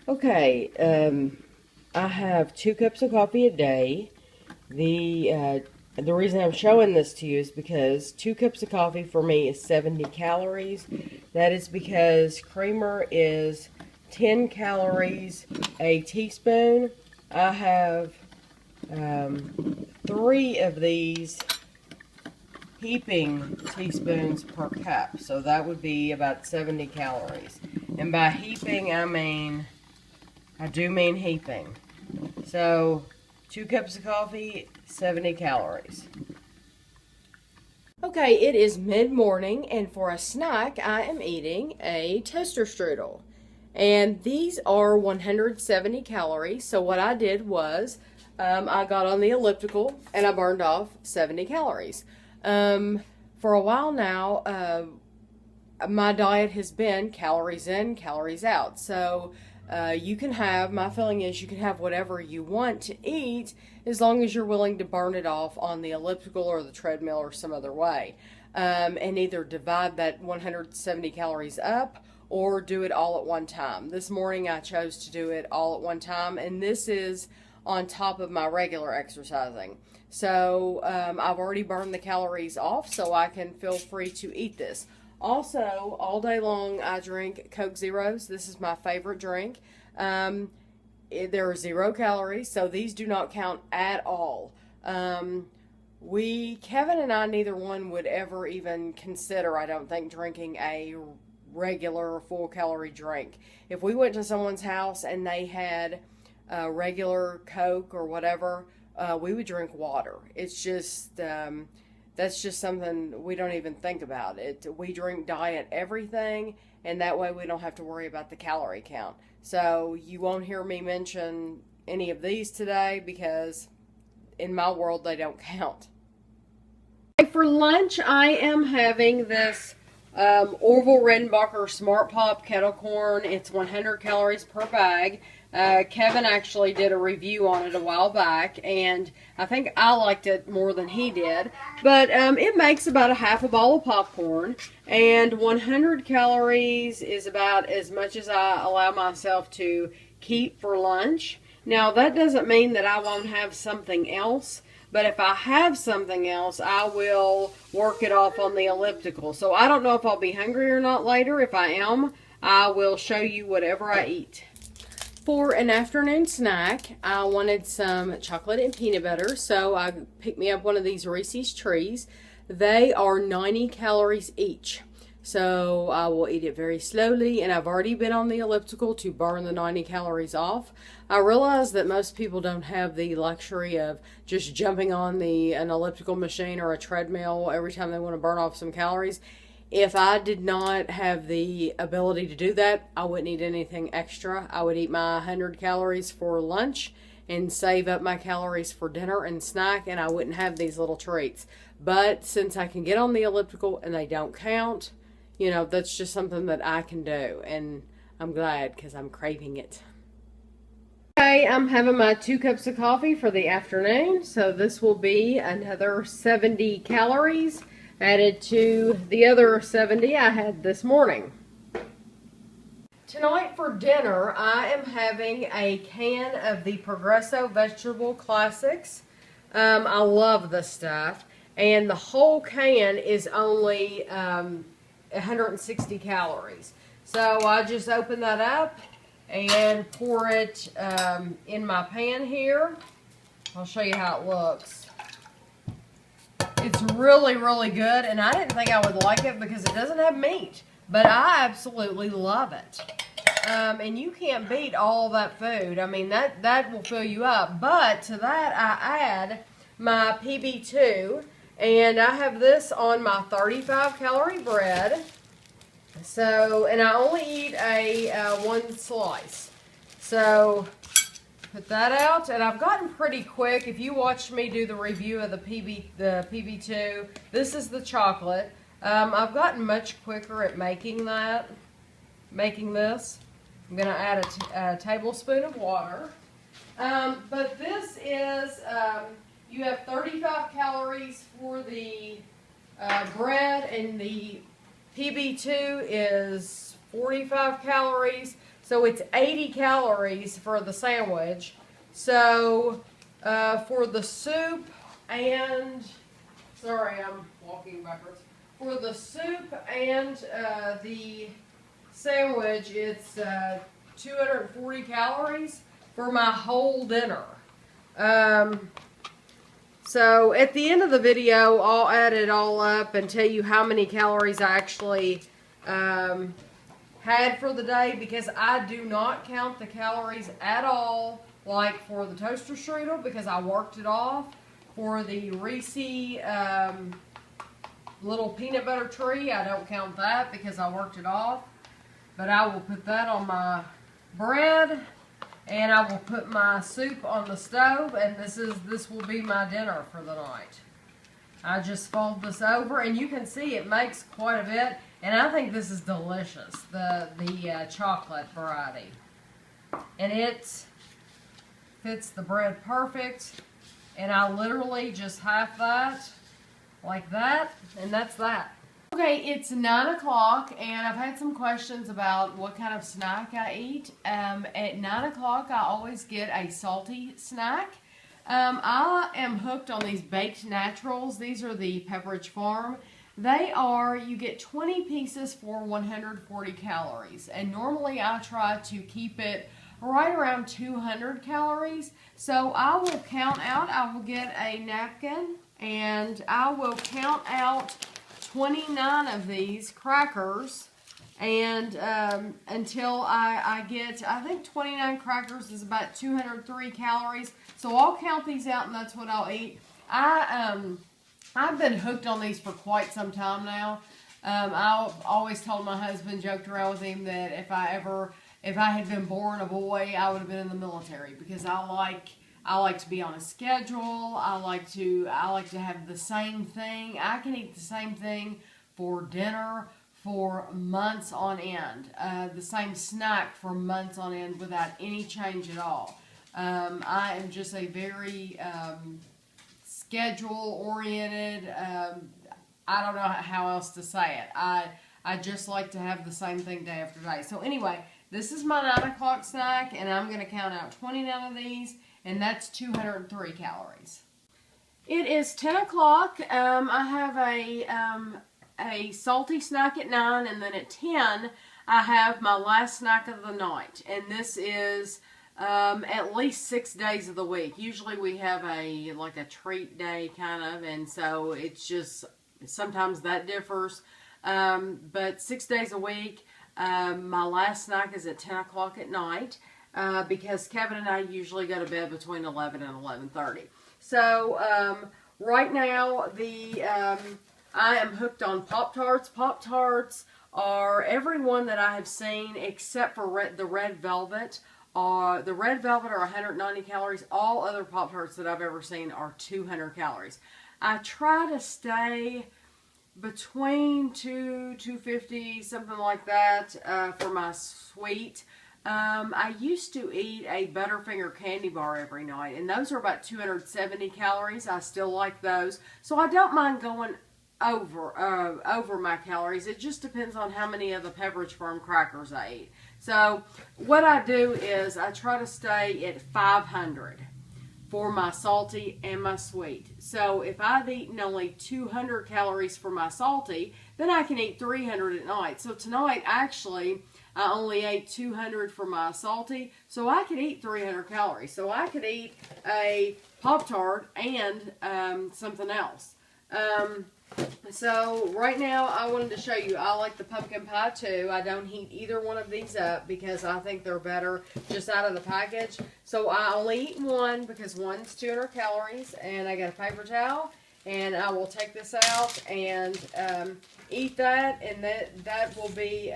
Okay, I have 2 cups of coffee a day. The reason I'm showing this to you is because 2 cups of coffee for me is 70 calories. That is because creamer is 10 calories a teaspoon. I have 3 of these heaping teaspoons per cup, so that would be about 70 calories. And by heaping, I do mean heaping. So, 2 cups of coffee, 70 calories. Okay, it is mid-morning, and for a snack, I am eating a toaster strudel. And these are 170 calories, so what I did was I got on the elliptical and I burned off 70 calories. For a while now, my diet has been calories in, calories out. So you can have, my feeling is you can have whatever you want to eat as long as you're willing to burn it off on the elliptical or the treadmill or some other way. And either divide that 170 calories up or do it all at one time. This morning I chose to do it all at one time, and this is on top of my regular exercising. So I've already burned the calories off, so I can feel free to eat this. Also, all day long I drink Coke Zeros. This is my favorite drink. There are 0 calories, so these do not count at all. Kevin and I, neither one would ever even consider, I don't think, drinking a regular full calorie drink. If we went to someone's house and they had a regular Coke or whatever, we would drink water. It's just that's just something we don't even think about. We drink diet everything, and that way we don't have to worry about the calorie count. So you won't hear me mention any of these today because in my world they don't count. For lunch, I am having this Orville Redenbacher Smart Pop Kettle Corn. It's 100 calories per bag. Kevin actually did a review on it a while back, and I think I liked it more than he did. But it makes about a half a ball of popcorn, and 100 calories is about as much as I allow myself to keep for lunch. Now, that doesn't mean that I won't have something else, but if I have something else, I will work it off on the elliptical. So I don't know if I'll be hungry or not later. If I am, I will show you whatever I eat. For an afternoon snack, I wanted some chocolate and peanut butter, so I picked me up one of these Reese's Trees. They are 90 calories each, so I will eat it very slowly, and I've already been on the elliptical to burn the 90 calories off. I realize that most people don't have the luxury of just jumping on an elliptical machine or a treadmill every time they want to burn off some calories. If I did not have the ability to do that, I wouldn't eat anything extra. I would eat my 100 calories for lunch and save up my calories for dinner and snack, and I wouldn't have these little treats. But since I can get on the elliptical and they don't count, that's just something that I can do, and I'm glad because I'm craving it. Okay, I'm having my 2 cups of coffee for the afternoon, so this will be another 70 calories added to the other 70 I had this morning. Tonight for dinner, I am having a can of the Progresso Vegetable Classics. I love this stuff, and the whole can is only 160 calories. So I just open that up and pour it in my pan here. I'll show you how it looks. It's really, really good, and I didn't think I would like it because it doesn't have meat, but I absolutely love it. And you can't beat all that food. I mean, that will fill you up, but to that I add my PB2, and I have this on my 35 calorie bread. So, and I only eat one slice. So, put that out, and I've gotten pretty quick. If you watched me do the review of the PB2, this is the chocolate. I've gotten much quicker at making this. I'm going to add a tablespoon of water. But this is, you have 35 calories for the bread, and the PB2 is 45 calories. So it's 80 calories for the sandwich. So for the soup and, sorry, I'm walking backwards. For the soup and the sandwich, it's 240 calories for my whole dinner. So at the end of the video, I'll add it all up and tell you how many calories I actually had for the day, because I do not count the calories at all, like for the toaster strudel, because I worked it off. For the Reese little peanut butter tree, I don't count that because I worked it off. But I will put that on my bread, and I will put my soup on the stove, and this will be my dinner for the night. I just fold this over, and you can see it makes quite a bit, and I think this is delicious, the chocolate variety. And it fits the bread perfect, and I literally just half that, like that, and that's that. Okay, it's 9 o'clock, and I've had some questions about what kind of snack I eat. At 9 o'clock, I always get a salty snack. I am hooked on these baked naturals. These are the Pepperidge Farm. You get 20 pieces for 140 calories, and normally I try to keep it right around 200 calories. So I will count out, I will get a napkin, and I will count out 29 of these crackers, and until I get, I think 29 crackers is about 203 calories. So I'll count these out, and that's what I'll eat. I've been hooked on these for quite some time now. I've always told my husband, joked around with him, that if I had been born a boy, I would have been in the military, because I like to be on a schedule. I like to have the same thing. I can eat the same thing for dinner for months on end. The same snack for months on end without any change at all. I am just a very schedule-oriented, I don't know how else to say it. I just like to have the same thing day after day. So anyway, this is my 9 o'clock snack, and I'm going to count out 29 of these, and that's 203 calories. It is 10 o'clock. I have a salty snack at 9, and then at 10, I have my last snack of the night. And this is at least 6 days of the week. Usually we have like a treat day kind of, and so it's just, sometimes that differs. But 6 days a week, my last snack is at 10 o'clock at night. Because Kevin and I usually go to bed between 11 and 11:30. So right now I am hooked on Pop-Tarts. Pop-Tarts are everyone that I have seen except for the Red Velvet. The Red Velvet are 190 calories. All other Pop-Tarts that I've ever seen are 200 calories. I try to stay between 250, something like that, for my sweet. I used to eat a Butterfinger candy bar every night, and those are about 270 calories. I still like those, so I don't mind going over my calories. It just depends on how many of the Pepperidge Farm crackers I eat. So what I do is I try to stay at 500 for my salty and my sweet. So if I've eaten only 200 calories for my salty, then I can eat 300 at night. So tonight, actually, I only ate 200 for my salty, so I could eat 300 calories. So I could eat a Pop-Tart and something else. So right now I wanted to show you, I like the pumpkin pie too. I don't heat either one of these up because I think they're better just out of the package. So I only eat one because one's 200 calories, and I got a paper towel, and I will take this out and eat that, and that will be,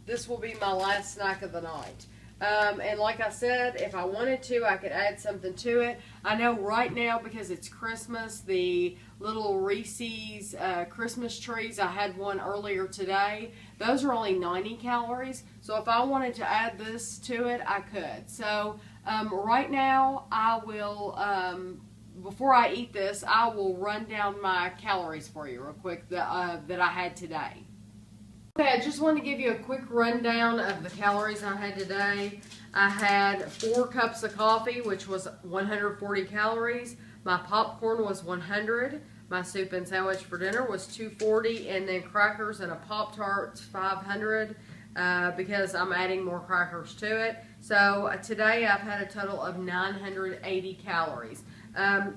this will be my last snack of the night. And like I said, if I wanted to, I could add something to it. I know right now, because it's Christmas, the little Reese's Christmas trees, I had one earlier today. Those are only 90 calories. So if I wanted to add this to it, I could. So right now, I will, before I eat this, I will run down my calories for you real quick that I had today. Okay, I just wanted to give you a quick rundown of the calories I had today. I had 4 cups of coffee, which was 140 calories. My popcorn was 100. My soup and sandwich for dinner was 240, and then crackers and a Pop-Tart 500 because I'm adding more crackers to it. So today I've had a total of 980 calories.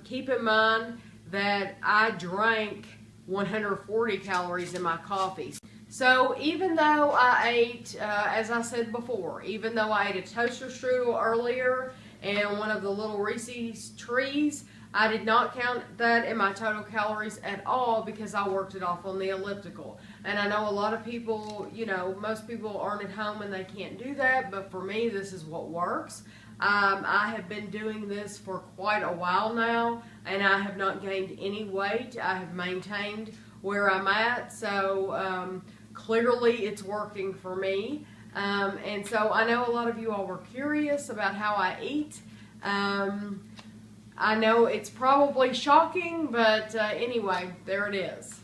Keep in mind that I drank 140 calories in my coffee. So even though I ate, as I said before, even though I ate a toaster strudel earlier and one of the little Reese's trees, I did not count that in my total calories at all because I worked it off on the elliptical. And I know a lot of people, you know, most people aren't at home and they can't do that, but for me, this is what works. I have been doing this for quite a while now, and I have not gained any weight. I have maintained where I'm at, so clearly it's working for me. And so I know a lot of you all were curious about how I eat. I know it's probably shocking, but anyway, there it is.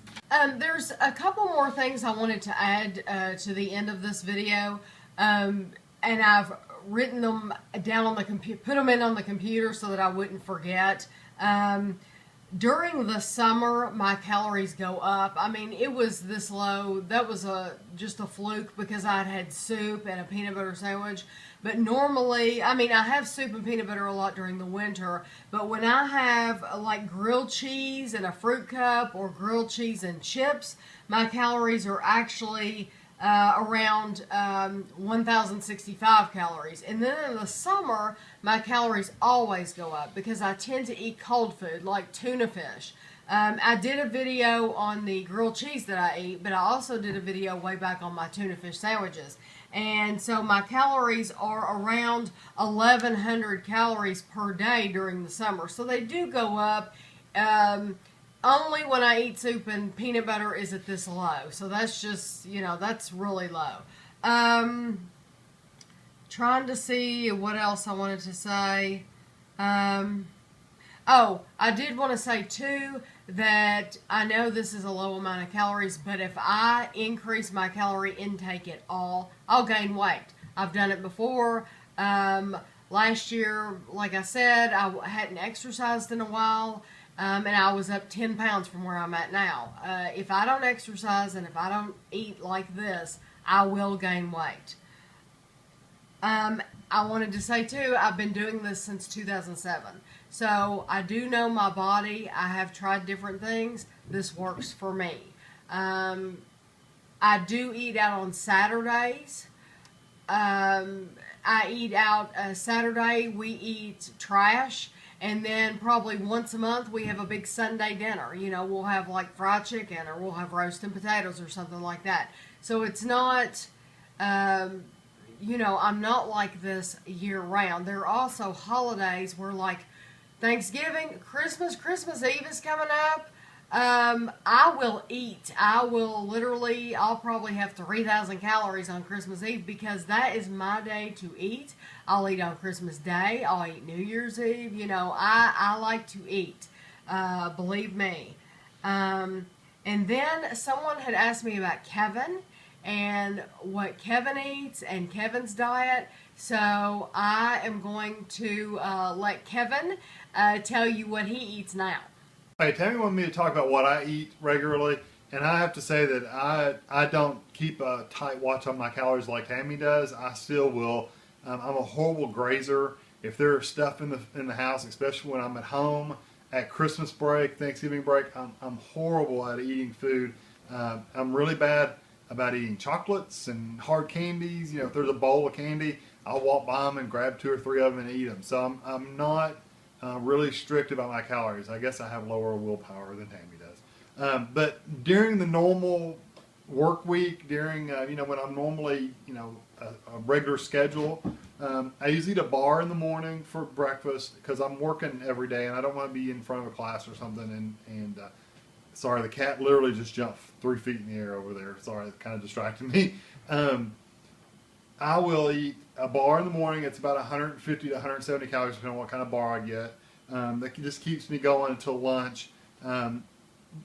There's a couple more things I wanted to add to the end of this video, and I've written them down on the computer, put them in on the computer so that I wouldn't forget. During the summer, my calories go up. I mean, it was this low. That was just a fluke because I'd had soup and a peanut butter sandwich. But normally, I mean, I have soup and peanut butter a lot during the winter. But when I have like grilled cheese and a fruit cup or grilled cheese and chips, my calories are actually around 1,065 calories. And then in the summer, my calories always go up because I tend to eat cold food like tuna fish. I did a video on the grilled cheese that I eat, but I also did a video way back on my tuna fish sandwiches. And so my calories are around 1,100 calories per day during the summer. So they do go up. Only when I eat soup and peanut butter is it this low. So that's just, you know, that's really low. Trying to see what else I wanted to say. Oh, I did want to say too that I know this is a low amount of calories, but if I increase my calorie intake at all, I'll gain weight. I've done it before. Last year, like I said, I hadn't exercised in a while. And I was up 10 pounds from where I'm at now. If I don't exercise and if I don't eat like this, I will gain weight. I wanted to say too, I've been doing this since 2007. So I do know my body. I have tried different things. This works for me. I do eat out on Saturdays. I eat out Saturday. We eat trash. And then probably once a month we have a big Sunday dinner. You know, we'll have like fried chicken or we'll have roast and potatoes or something like that. So it's not, you know, I'm not like this year round. There are also holidays where like Thanksgiving, Christmas Eve is coming up. I will eat. I will literally, I'll probably have 3,000 calories on Christmas Eve because that is my day to eat. I'll eat on Christmas Day. I'll eat New Year's Eve. You know, I like to eat. Believe me. And then someone had asked me about Kevin and what Kevin eats and Kevin's diet. So I am going to let Kevin tell you what he eats now. Hey, Tammy wanted me to talk about what I eat regularly, and I have to say that I don't keep a tight watch on my calories like Tammy does. I still will. I'm a horrible grazer. If there's stuff in the house, especially when I'm at home at Christmas break, Thanksgiving break, I'm horrible at eating food. I'm really bad about eating chocolates and hard candies. You know, if there's a bowl of candy, I'll walk by them and grab 2 or 3 of them and eat them. So I'm not really strict about my calories. I guess I have lower willpower than Tammy does. But during the normal work week, during you know, when I'm normally, you know, a regular schedule, I usually eat a bar in the morning for breakfast because I'm working every day and I don't want to be in front of a class or something. And sorry, the cat literally just jumped 3 feet in the air over there. Sorry, it kind of distracted me. I will eat a bar in the morning. It's about 150 to 170 calories, depending on what kind of bar I get. That just keeps me going until lunch.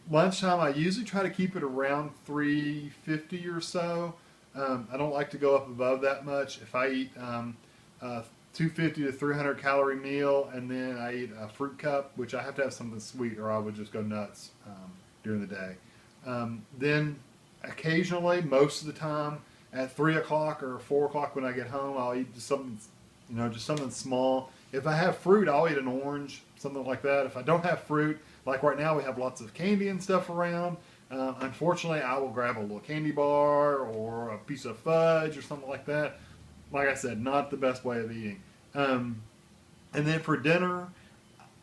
Lunchtime, I usually try to keep it around 350 or so. I don't like to go up above that much. If I eat a 250 to 300 calorie meal, and then I eat a fruit cup, which I have to have something sweet, or I would just go nuts during the day. Then occasionally, most of the time, at 3 o'clock or 4 o'clock when I get home, I'll eat just something, just something small. If I have fruit, I'll eat an orange, something like that. If I don't have fruit, like right now, we have lots of candy and stuff around. Unfortunately, I will grab a little candy bar or a piece of fudge or something like that. Like I said, not the best way of eating. And then for dinner,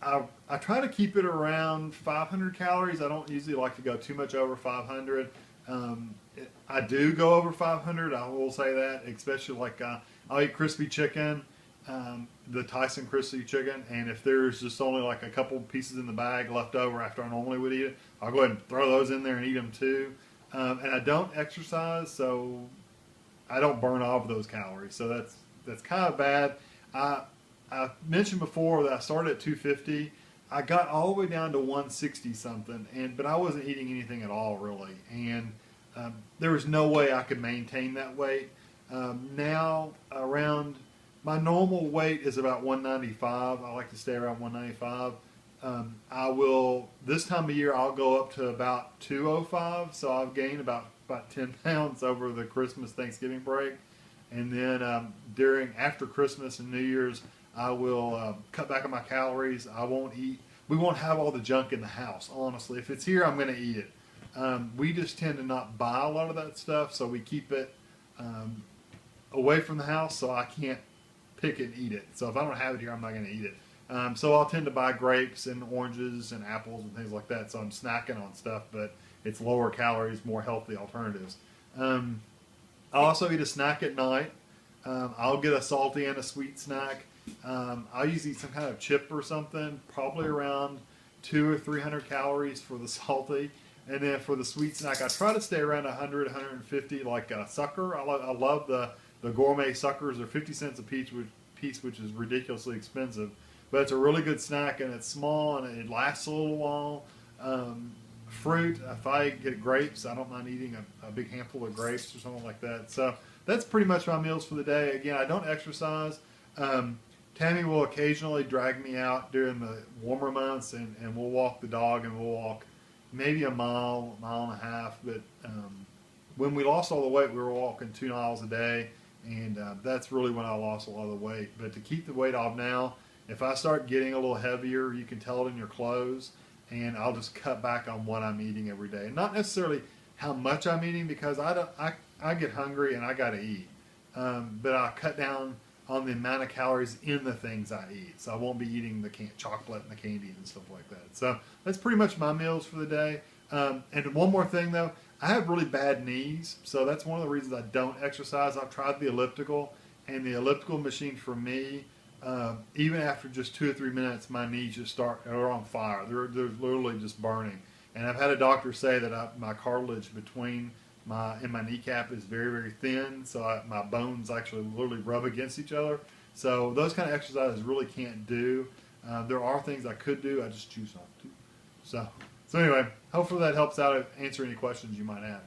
I try to keep it around 500 calories. I don't usually like to go too much over 500. I do go over 500. I will say that, especially like I'll eat crispy chicken, the Tyson crispy chicken, and if there's just only like a couple pieces in the bag left over after I normally would eat it, I'll go ahead and throw those in there and eat them too. And I don't exercise, so I don't burn off those calories. So that's kind of bad. I mentioned before that I started at 250. I got all the way down to 160 something, but I wasn't eating anything at all really, and there was no way I could maintain that weight. Now around my normal weight is about 195. I like to stay around 195. I will this time of year I'll go up to about 205. So I've gained about 10 pounds over the Christmas Thanksgiving break, and then after Christmas and New Year's I will cut back on my calories. I won't eat. We won't have all the junk in the house. Honestly, if it's here, I'm going to eat it. We just tend to not buy a lot of that stuff, so we keep it away from the house, so I can't pick it and eat it. So if I don't have it here, I'm not going to eat it. So I'll tend to buy grapes and oranges and apples and things like that. So I'm snacking on stuff, but it's lower calories, more healthy alternatives. I'll also eat a snack at night. I'll get a salty and a sweet snack. I'll usually eat some kind of chip or something, probably around 200 or 300 calories for the salty. And then for the sweet snack, I try to stay around 100, 150, like a sucker. I love the gourmet suckers. They're 50 cents a piece, which is ridiculously expensive. But it's a really good snack, and it's small, and it lasts a little while. Fruit, if I get grapes, I don't mind eating a big handful of grapes or something like that. So that's pretty much my meals for the day. Again, I don't exercise. Tammy will occasionally drag me out during the warmer months, and we'll walk the dog, and we'll walk maybe a mile and a half. But when we lost all the weight, we were walking 2 miles a day, and that's really when I lost a lot of the weight. But to keep the weight off now, if I start getting a little heavier, you can tell it in your clothes, and I'll just cut back on what I'm eating every day. And not necessarily how much I'm eating, because I get hungry and I got to eat. But I'll cut down on the amount of calories in the things I eat. So I won't be eating the chocolate and the candy and stuff like that. So that's pretty much my meals for the day. And one more thing though, I have really bad knees. So that's one of the reasons I don't exercise. I've tried the elliptical, and the elliptical machine for me, even after just 2 or 3 minutes, my knees just are on fire. They're literally just burning. And I've had a doctor say that my cartilage between my kneecap is very, very thin, so my bones actually literally rub against each other. So those kind of exercises really can't do. There are things I could do, I just choose not to. So anyway, hopefully that helps out, answer any questions you might have.